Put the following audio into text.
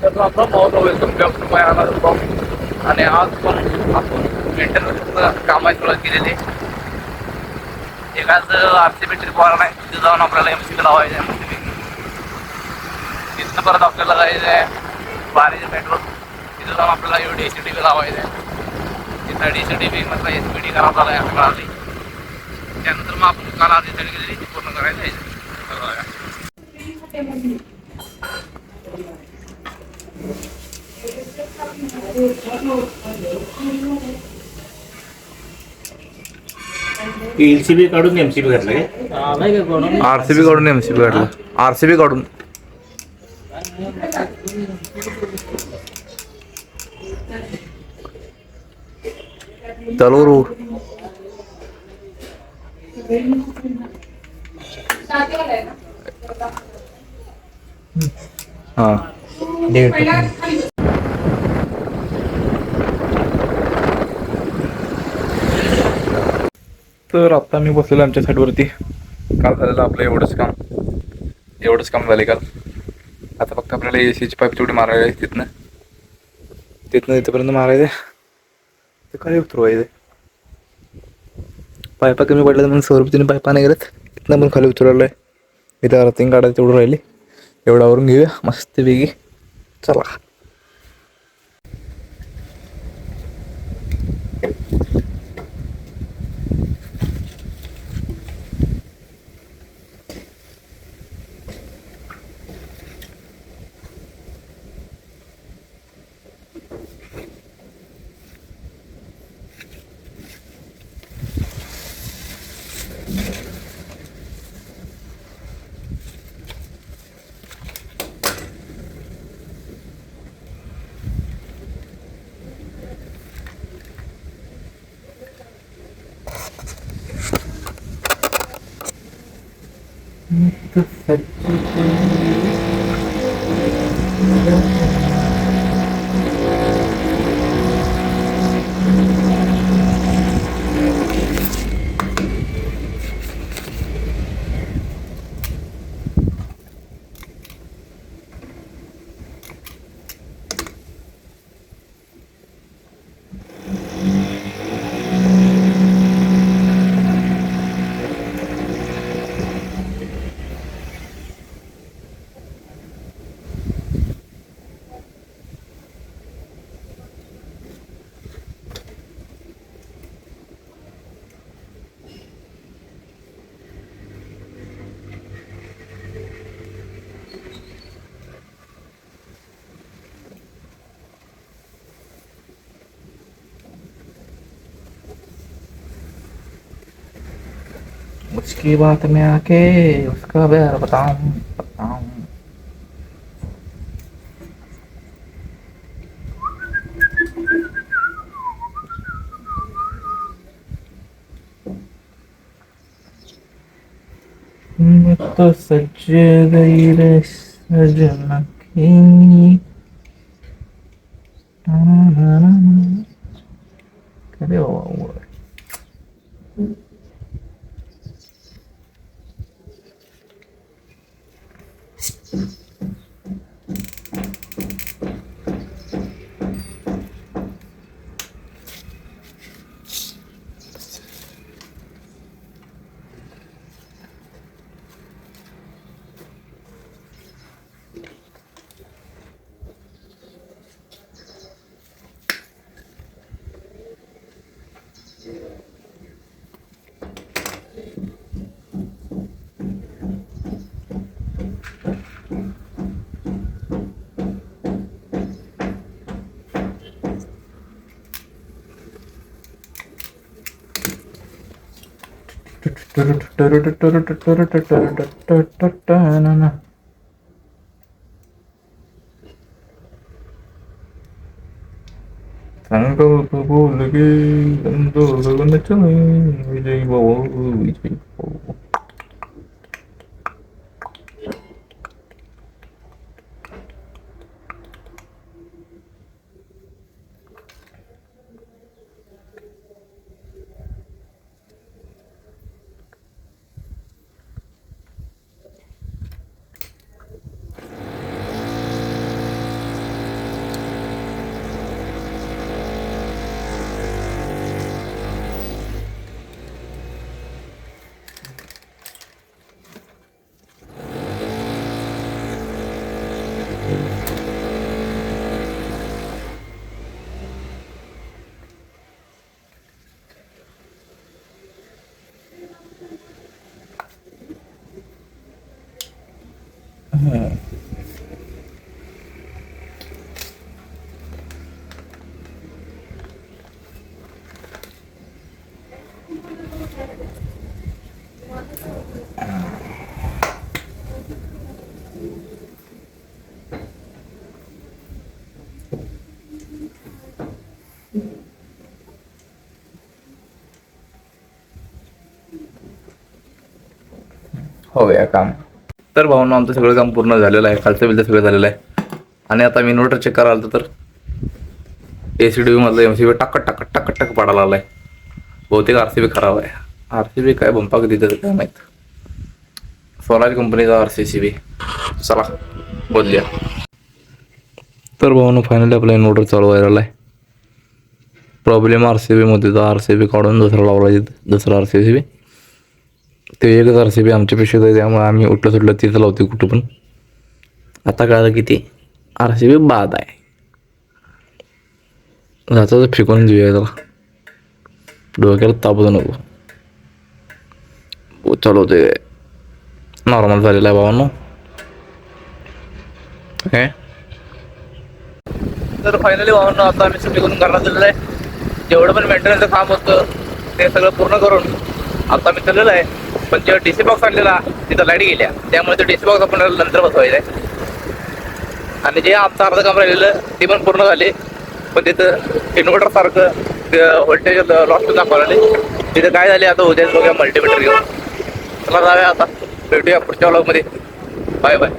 Welcome back to my another blog. आणि आज पण आपण मेंटेनन्स कामाची सुरुवात केलेली. एकाच RCB ट्रिप वाला नाही, तिथे जाऊन आपल्याला MCB लावायचं आहे. तिथनं परत आपल्याला जायचं आहे बारीचे पेट्रोल. तिथं जाऊन आपल्याला DCTV लावायचं आहे. तिथं DCTV मधला SPD खराब झाला आहे असं कळाली. त्यानंतर मग आपण काल आधी तरी गेलेली ती पूर्ण करायला जायचं. LCB काढून MCB घातलं काय? RCB काढून MCB काढलं. RCB काढून चालू रू. हा तर आता मी बसलेलो आमच्या साईडवरती. काल झालेलं आपलं एवढंच काम झाले काल. आता फक्त आपल्याला ACची पाईप तेवढी मारायला आहे. तिथनं इथपर्यंत मारायचं. ते काय उतरवायचं. पायपा कमी पडल्या म्हणून स्वरूपतीने पायपा नाही करत. तिथनं पण खाली उतरवलं आहे. इथं अर्थिंग काढायचं तेवढं राहिली. एवढावरून घेऊया मस्तपैकी. चला. उसकी बात में आके उसका प्यार बताऊं. मैं तो सच गई रे सजना की. करे बाबा. संकल्प बोल गे गंधर्व चले विजय भाऊ विजय भाऊ. होऊया काम. तर भावना आमचं सगळं काम पूर्ण झालेलं आहे. खालचं बिलचं सगळं झालेलं आहे. आणि आता मी इन्व्हर्टर चेक करायला आलो तर ACDB मधलं MCB टक पाडायला लागलाय. बहुतेक RCB खराब आहे. RCB काय बंपाक देतं काय माहीत. स्वराज कंपनीचा RCB. चला बोलूया. तर भावना फायनली आपला इन्व्हर्टर चालू व्हायला आहे. प्रॉब्लेम RCB मध्ये तर RCB काढून दुसरा लावला दुसरा RCB. ते एकच RCB आमच्या पेक्षात आहे, त्यामुळे आम्ही उठलं सुटलं तिथं लावतो कुठं पण. आता कळलं की ते RCB बाद आहे. जाता तर फेकून देऊया त्याला, डोक्याला तापू नको. चलो ते नॉर्मल झालेलं आहे भावांनो. हे तर फायनली भावांनो आता आम्ही सुट्टी करून करण्यात दिलेलं आहे. जेवढं पण मेंटेनन्सचं काम होतं ते सगळं पूर्ण करून आता मी चाललेलं आहे. पण जेव्हा DC बॉक्स आणलेला तिथं लाईट गेल्या, त्यामुळे तो DC बॉक्स आपण नंतर बसवायचा आहे. आणि जे आमचं अर्ध काम राहिलेलं ते पण पूर्ण झाले. पण तिथं इन्व्हर्टर सारखं व्होल्टेज लॉस दाखवलं नाही. तिथं काय झाले आता उद्याच बघूया मल्टीमीटर घेऊन. चला जाऊया आता, भेटूया पुढच्या व्लॉगमध्ये. Bye bye.